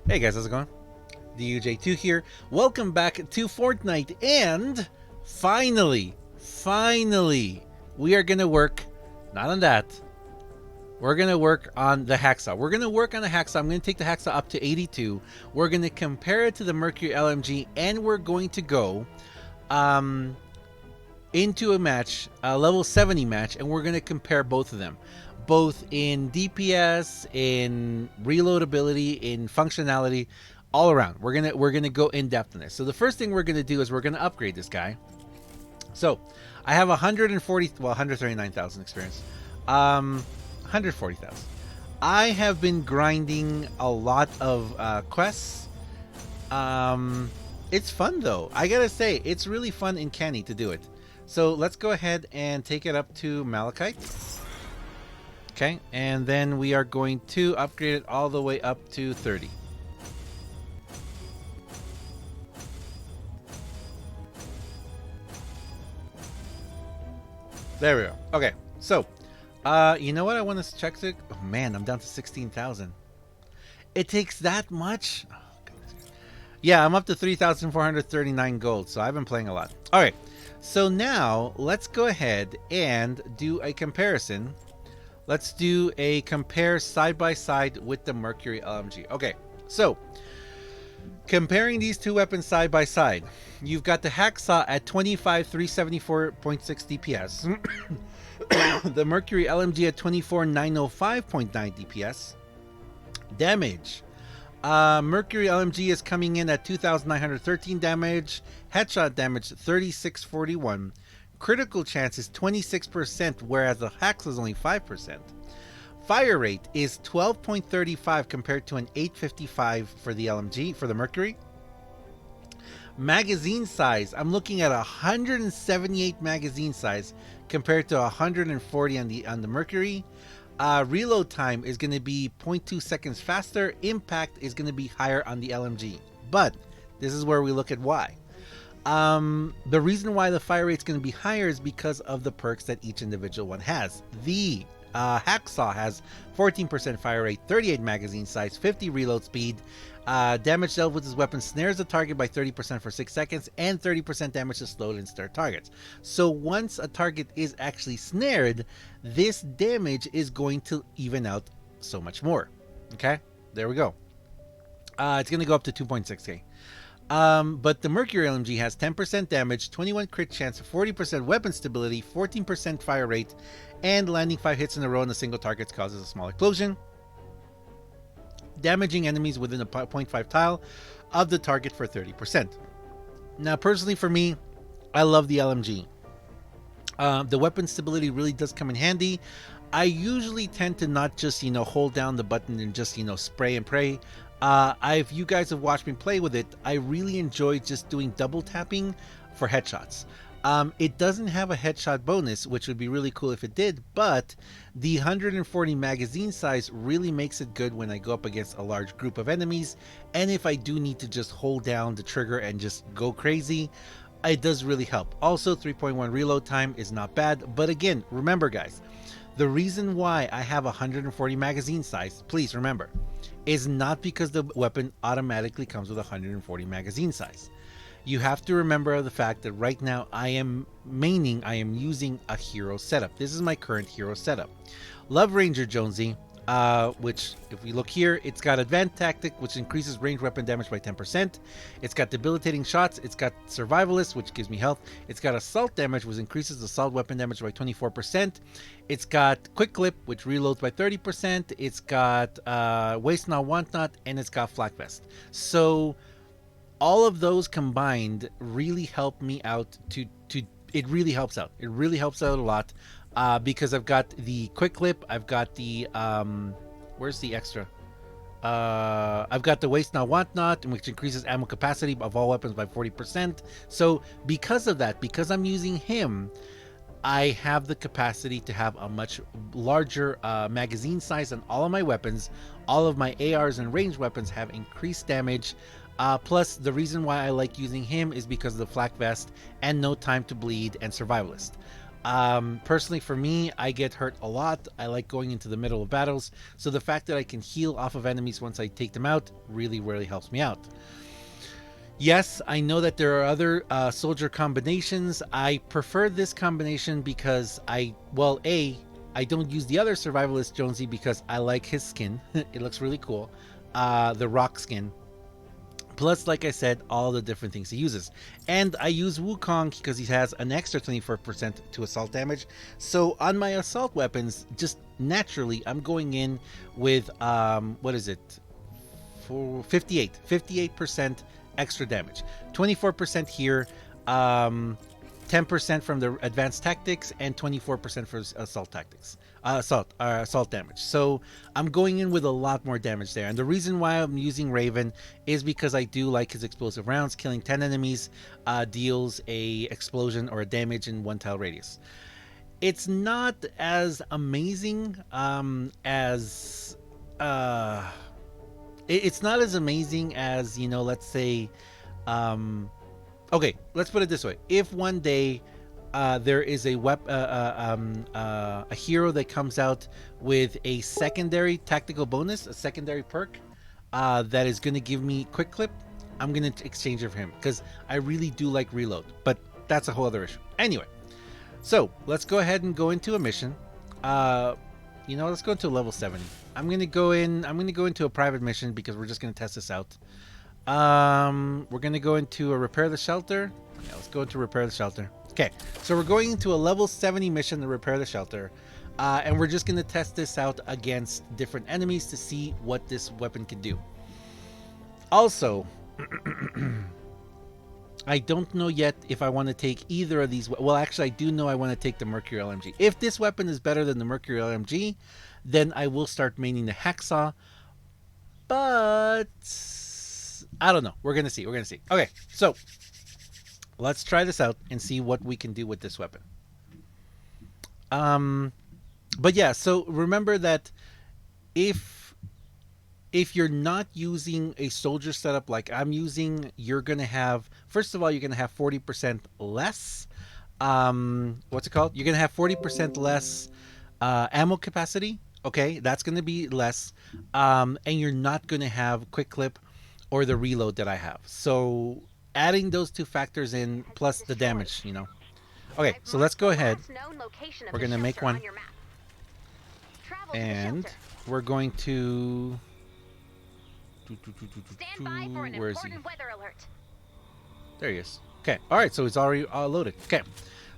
Hey guys, how's it going? DUJ2 here. Welcome back to Fortnite, and finally, we are gonna work, not on that, we're gonna work on the Hacksaw. We're gonna work on the Hacksaw. I'm gonna take the Hacksaw up to 82. We're gonna compare it to the Mercury LMG, and we're going to go into a match, a level 70 match, and we're gonna compare both of them. Both in DPS, in reloadability, in functionality, all around. We're gonna go in depth in this. So the first thing we're gonna do is we're gonna upgrade this guy. So I have 139,000 experience. 140,000. I have been grinding a lot of quests. It's fun though. I gotta say, it's really fun in Canny to do it. So let's go ahead and take it up to Malachite. Okay, and then we are going to upgrade it all the way up to 30. There we go. Okay, so, you know what I want to check? Oh man, I'm down to 16,000. It takes that much? Oh, goodness. Yeah, I'm up to 3,439 gold, so I've been playing a lot. All right, so now let's go ahead and do a comparison. Let's do a compare side by side with the Mercury LMG. Okay, so comparing these two weapons side by side, you've got the Hacksaw at 25,374.6 DPS, the Mercury LMG at 24,905.9 DPS. Damage, Mercury LMG is coming in at 2,913 damage, headshot damage 3,641. Critical chance is 26%, whereas the Hacksaw is only 5%. Fire rate is 12.35 compared to an 855 for the LMG, for the Mercury. Magazine size, I'm looking at 178 magazine size compared to 140 on the Mercury. Reload time is going to be 0.2 seconds faster. Impact is going to be higher on the LMG. But this is where we look at why. The reason why the fire rate is going to be higher is because of the perks that each individual one has. The Hacksaw has 14% fire rate, 38 magazine size, 50 reload speed. Damage dealt with his weapon snares the target by 30% for 6 seconds, and 30% damage to slowed and stir targets. So once a target is actually snared, this damage is going to even out so much more. Okay, there we go. It's going to go up to 2.6k. But the Mercury LMG has 10% damage, 21 crit chance, 40% weapon stability, 14% fire rate, and landing 5 hits in a row on a single target causes a small explosion, damaging enemies within a 0.5 tile of the target for 30%. Now, personally for me, I love the LMG. The weapon stability really does come in handy. I usually tend to not just, hold down the button and just, spray and pray. If you guys have watched me play with it, I really enjoy just doing double tapping for headshots. It doesn't have a headshot bonus, which would be really cool if it did, but the 140 magazine size really makes it good when I go up against a large group of enemies, and if I do need to just hold down the trigger and just go crazy, it does really help. Also, 3.1 reload time is not bad, but again, remember guys, the reason why I have 140 magazine size, please remember, is not because the weapon automatically comes with 140 magazine size. You have to remember the fact that right now I am using a hero setup. This is my current hero setup. Love Ranger Jonesy, which if we look here, it's got Advanced Tactic, which increases range weapon damage by 10%. It's got Debilitating Shots. It's got Survivalist, which gives me health. It's got Assault Damage, which increases assault weapon damage by 24%. It's got Quick Clip, which reloads by 30%. It's got Waste Not, Want Not, and it's got Flak Vest. So all of those combined really help me out it really helps out. It really helps out a lot because I've got the Quick Clip, I've got the where's the extra? I've got the Waste Not, Want Not, which increases ammo capacity of all weapons by 40%. So because of that, because I'm using him, I have the capacity to have a much larger magazine size on all of my weapons. All of my ARs and ranged weapons have increased damage. Plus, the reason why I like using him is because of the Flak Vest and No Time to Bleed and Survivalist. Personally, for me, I get hurt a lot. I like going into the middle of battles, so the fact that I can heal off of enemies once I take them out really, really helps me out. Yes, I know that there are other soldier combinations. I prefer this combination because I don't use the other survivalist Jonesy because I like his skin. It looks really cool. The rock skin. Plus, like I said, all the different things he uses. And I use Wukong because he has an extra 24% to assault damage. So on my assault weapons, just naturally, I'm going in with, what is it? 58% extra damage. 24% here, 10% from the advanced tactics, and 24% for assault tactics. Assault damage. So I'm going in with a lot more damage there. And the reason why I'm using Raven is because I do like his explosive rounds. Killing 10 enemies deals a explosion or a damage in 1 tile radius. It's not as amazing as it's not as amazing as, you know, let's say, okay, let's put it this way. If one day there is a hero that comes out with a secondary tactical bonus, a secondary perk that is going to give me quick clip, I'm going to exchange it for him because I really do like reload, but that's a whole other issue. Anyway, so let's go ahead and go into a mission. You know, let's go into level 70. I'm going to go into a private mission because we're just going to test this out. We're going to go into a repair the shelter. Yeah, let's go into repair the shelter. Okay, so we're going into a level 70 mission to repair the shelter. And we're just going to test this out against different enemies to see what this weapon can do. Also, I don't know yet if I want to take either of these. Well, actually, I do know I want to take the Mercury LMG. If this weapon is better than the Mercury LMG, then I will start maining the Hacksaw. But I don't know. We're going to see. We're going to see. Okay, so let's try this out and see what we can do with this weapon. But yeah, so remember that if you're not using a soldier setup like I'm using, you're going to have, first of all, you're going to have 40% less, what's it called? You're going to have 40% less ammo capacity. Okay, that's going to be less. And you're not going to have quick clip or the reload that I have. So adding those two factors in, plus the damage, you know. Okay, so let's go ahead. We're going to make one. And we're going to... Where is he? There he is. Okay, alright, so he's already loaded. Okay,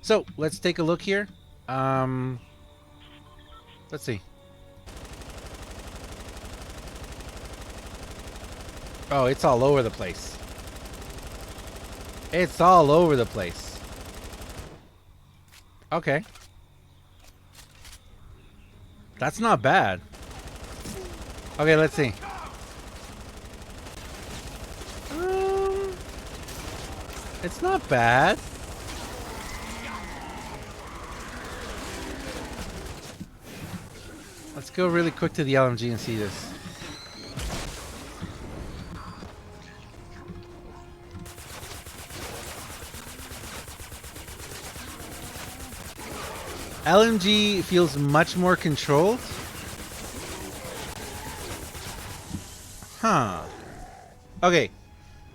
so let's take a look here. Let's see. Oh, it's all over the place. It's all over the place. Okay. That's not bad. Okay, let's see. It's not bad. Let's go really quick to the LMG and see this. LMG feels much more controlled. Huh. Okay.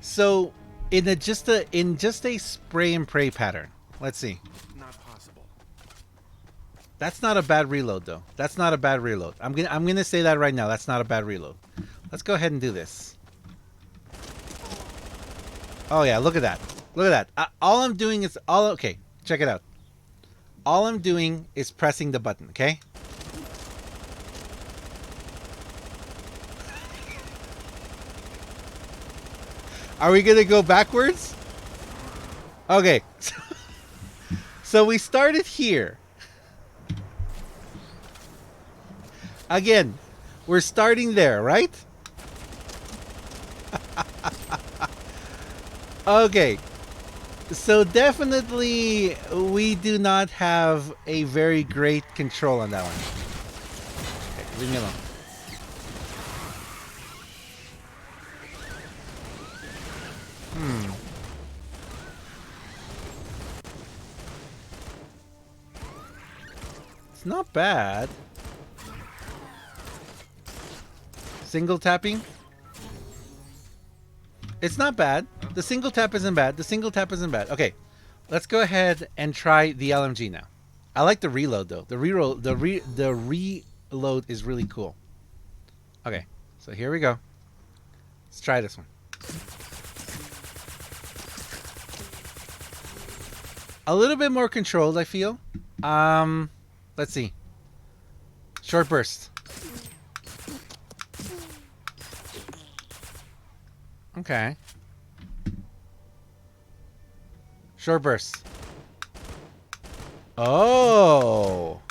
So in just a spray and pray pattern. Let's see. Not possible. That's not a bad reload though. That's not a bad reload. I'm gonna say that right now. That's not a bad reload. Let's go ahead and do this. Oh yeah, look at that. Look at that. All I'm doing is okay. Check it out. All I'm doing is pressing the button, okay? Are we gonna go backwards? Okay. So we started here. Again, we're starting there, right? Okay. So definitely we do not have a very great control on that one. Okay, leave me alone. It's not bad. Single tapping. It's not bad. The single tap isn't bad. The single tap isn't bad. Okay, let's go ahead and try the LMG now. I like the reload though. The reload is really cool. Okay, so here we go. Let's try this one. A little bit more controlled, I feel. Let's see. Short burst. Okay. Short burst. Oh.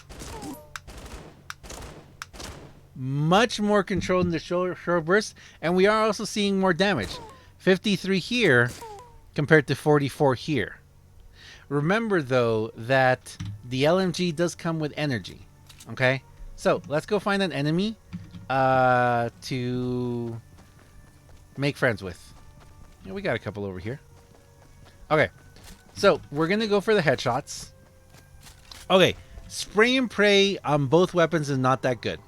Much more control in the short burst, and we are also seeing more damage. 53 here compared to 44 here. Remember though that the LMG does come with energy. Okay, so let's go find an enemy to make friends with. Yeah, we got a couple over here. Okay, so we're gonna go for the headshots. Okay, spray and pray on both weapons is not that good.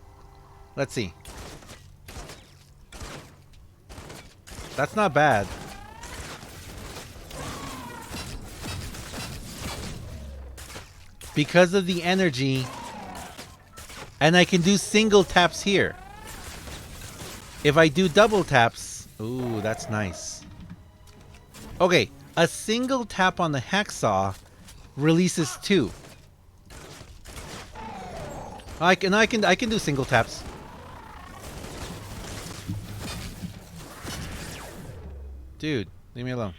Let's see. That's not bad. Because of the energy, and I can do single taps here. If I do double taps, ooh, that's nice. Okay, a single tap on the hacksaw releases 2. I can do single taps. Dude, leave me alone.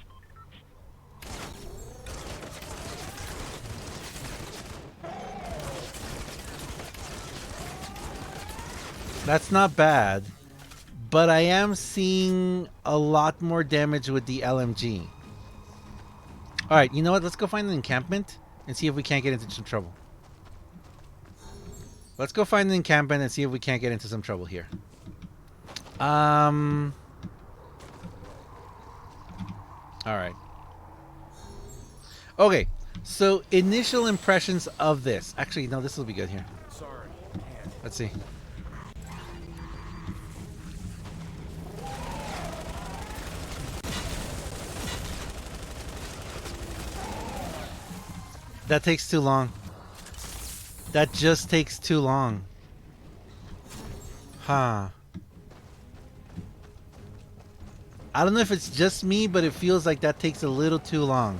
That's not bad, but I am seeing a lot more damage with the LMG. Alright, you know what? Let's go find an encampment and see if we can't get into some trouble. Let's go find an encampment and see if we can't get into some trouble here. Alright. Okay, so initial impressions of this. Actually, no, this will be good here. Sorry. Let's see. That takes too long. That just takes too long. Huh. I don't know if it's just me, but it feels like that takes a little too long.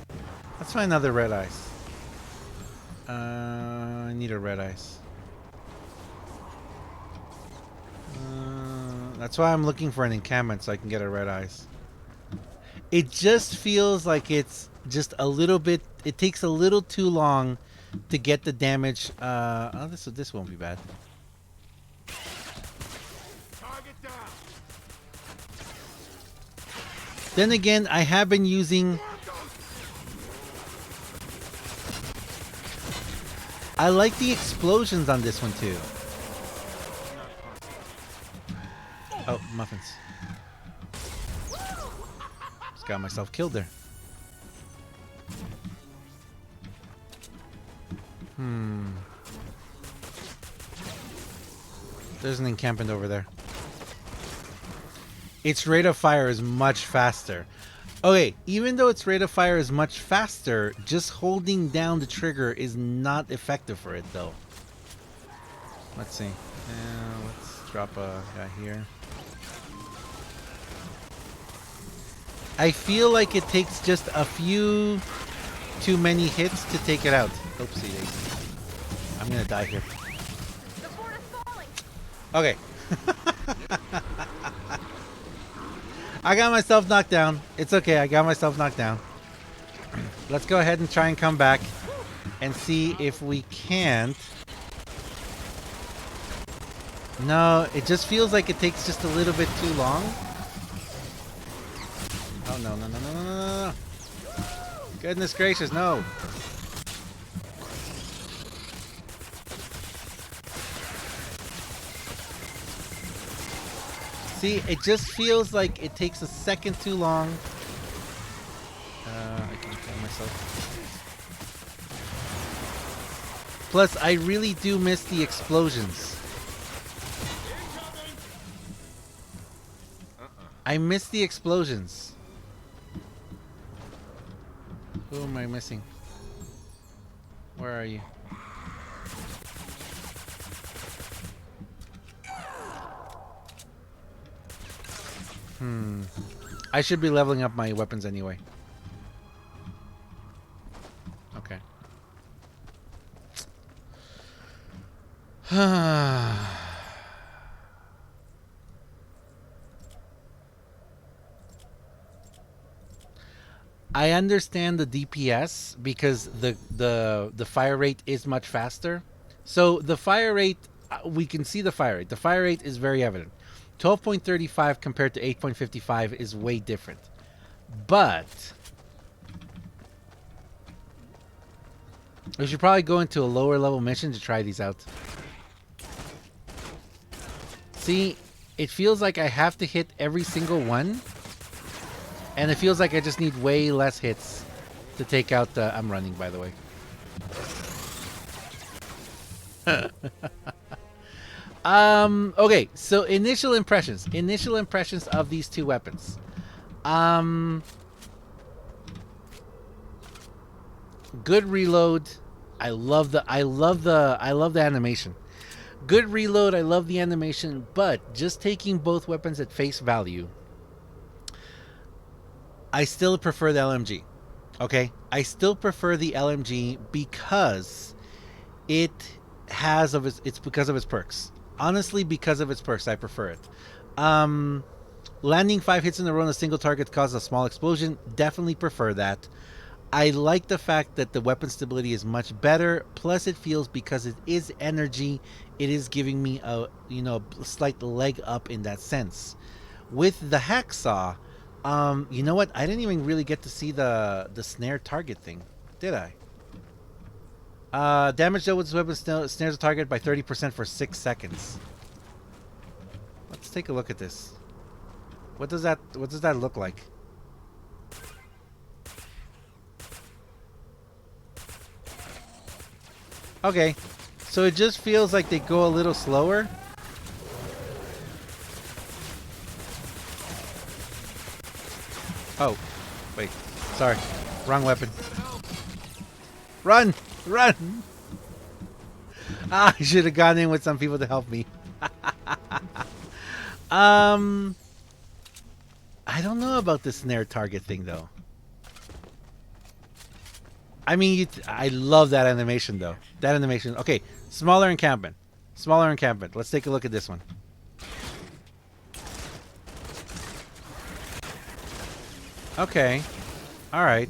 Let's find another red ice. I need a red ice. That's why I'm looking for an encampment so I can get a red ice. It just feels like it's just a little bit. It takes a little too long to get the damage. Oh, this won't be bad. Target down. Then again, I have been using. I like the explosions on this one too. Oh, muffins. Just got myself killed there. There's an encampment over there. Its rate of fire is much faster. Okay, even though its rate of fire is much faster, just holding down the trigger is not effective for it though. Let's see. Let's drop a guy here. I feel like it takes just a few too many hits to take it out. Oopsie daisy. I'm gonna die here. Okay. I got myself knocked down. It's okay, I got myself knocked down. Let's go ahead and try and come back and see if we can't. No, it just feels like it takes just a little bit too long. Oh no, no, no, no, no, no, no. Goodness gracious, no. See, it just feels like it takes a second too long. I can kill myself. Plus, I really do miss the explosions. I miss the explosions. Who am I missing? Where are you? I should be leveling up my weapons anyway. Okay. I understand the DPS because the fire rate is much faster. So the fire rate, we can see the fire rate. The fire rate is very evident. 12.35 compared to 8.55 is way different. But we should probably go into a lower level mission to try these out. See, it feels like I have to hit every single one. And it feels like I just need way less hits to take out the... I'm running, by the way. Okay, so initial impressions. Initial impressions of these two weapons. Good reload. I love the animation. Good reload. I love the animation, but just taking both weapons at face value, I still prefer the LMG. Okay? I still prefer the LMG because it's because of its perks. Honestly, because of its perks, I prefer it. Landing 5 hits in a row on a single target causes a small explosion. Definitely prefer that. I like the fact that the weapon stability is much better. Plus, it feels, because it is energy, it is giving me a slight leg up in that sense. With the Hacksaw, you know what? I didn't even really get to see the snare target thing, did I? Damage dealt with this weapon snares a target by 30% for 6 seconds. Let's take a look at this. What does that look like? Okay, so it just feels like they go a little slower. Oh, wait, sorry, wrong weapon. Run! Run! I should have gone in with some people to help me. I don't know about the snare target thing though. I mean, I love that animation though. That animation. Okay, smaller encampment. Smaller encampment. Let's take a look at this one. Okay. All right.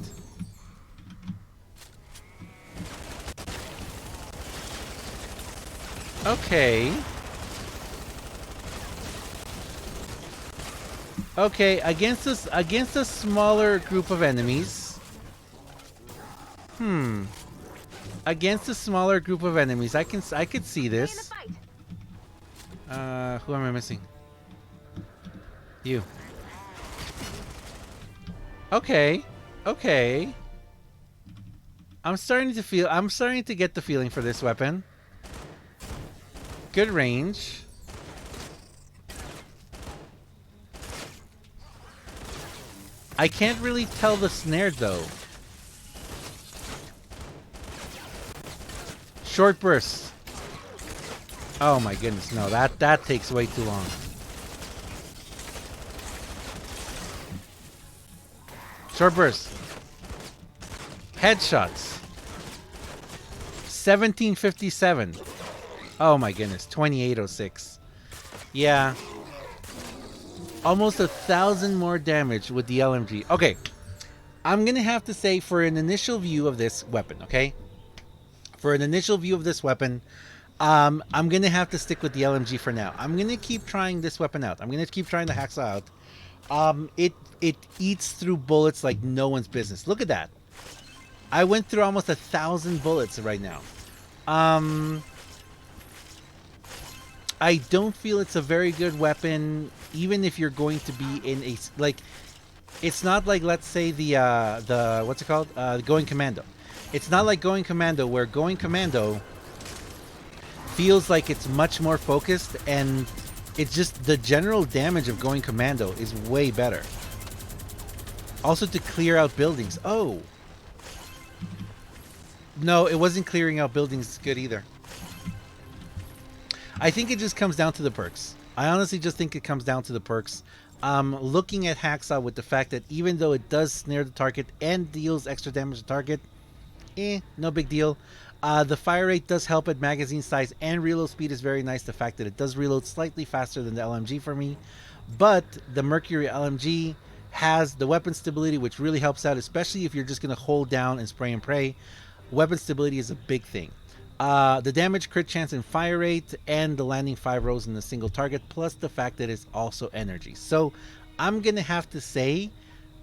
Okay. Okay, against a smaller group of enemies. Against a smaller group of enemies, I could see this. Who am I missing? You. Okay. Okay. I'm starting to get the feeling for this weapon. Good range. I can't really tell the snare though. Short bursts. Oh my goodness, no, that takes way too long. Short bursts. Headshots. 1757. Oh my goodness, 2806. Yeah. Almost 1,000 more damage with the LMG. Okay. I'm gonna have to say, for an initial view of this weapon, okay? For an initial view of this weapon, I'm gonna have to stick with the LMG for now. I'm gonna keep trying this weapon out. I'm gonna keep trying the Hacksaw out. It eats through bullets like no one's business. Look at that. I went through almost 1,000 bullets right now. I don't feel it's a very good weapon, even if you're going to be in a, like, it's not like, let's say the what's it called? Going Commando. It's not like Going Commando, where Going Commando, feels like it's much more focused, and it's just the general damage of going commando is way better. Also to clear out buildings. Oh. No, it wasn't clearing out buildings good either. I think it just comes down to the perks. I honestly just think it comes down to the perks. Looking at Hacksaw with the fact that even though it does snare the target and deals extra damage to the target, no big deal. The fire rate does help at magazine size, and reload speed is very nice. The fact that it does reload slightly faster than the LMG for me. But the Mercury LMG has the weapon stability, which really helps out, especially if you're just going to hold down and spray and pray. Weapon stability is a big thing. The damage, crit chance, and fire rate, and the landing 5 rows in a single target, plus the fact that it's also energy. So I'm going to have to say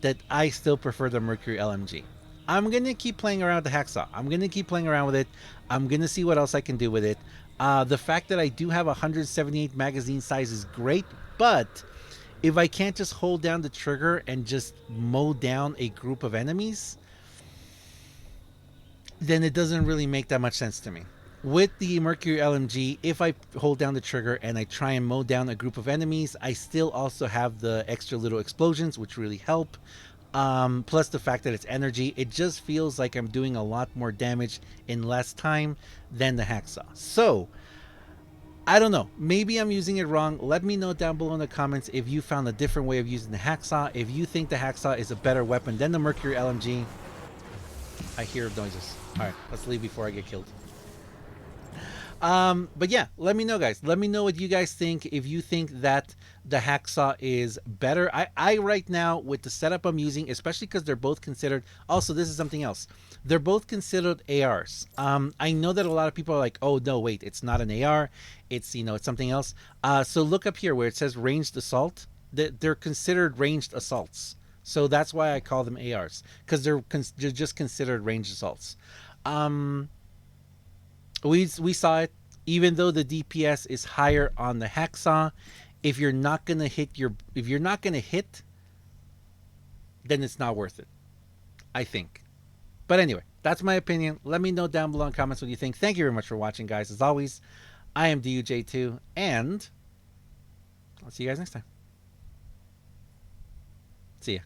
that I still prefer the Mercury LMG. I'm going to keep playing around with the Hacksaw. I'm going to keep playing around with it. I'm going to see what else I can do with it. The fact that I do have 178 magazine size is great, but if I can't just hold down the trigger and just mow down a group of enemies, then it doesn't really make that much sense to me. With the Mercury LMG, if I hold down the trigger and I try and mow down a group of enemies, I still also have the extra little explosions, which really help. Plus the fact that it's energy, it just feels like I'm doing a lot more damage in less time than the Hacksaw. So, I don't know. Maybe I'm using it wrong. Let me know down below in the comments if you found a different way of using the Hacksaw. If you think the Hacksaw is a better weapon than the Mercury LMG. I hear noises. Alright, let's leave before I get killed. But yeah, let me know, guys. Let me know what you guys think. If you think that the Hacksaw is better. I right now, with the setup I'm using, especially because they're both considered, also this is something else, they're both considered ARs. I know that a lot of people are like, oh no, wait, it's not an AR, it's, you know, it's something else. So look up here where it says ranged assault. They're considered ranged assaults. So that's why I call them ARs, because they're just considered ranged assaults. We saw it. Even though the DPS is higher on the Hacksaw, if you're not gonna hit, then it's not worth it, I think. But anyway, that's my opinion. Let me know down below in comments what you think. Thank you very much for watching, guys. As always, I am DUJ2, and I'll see you guys next time. See ya.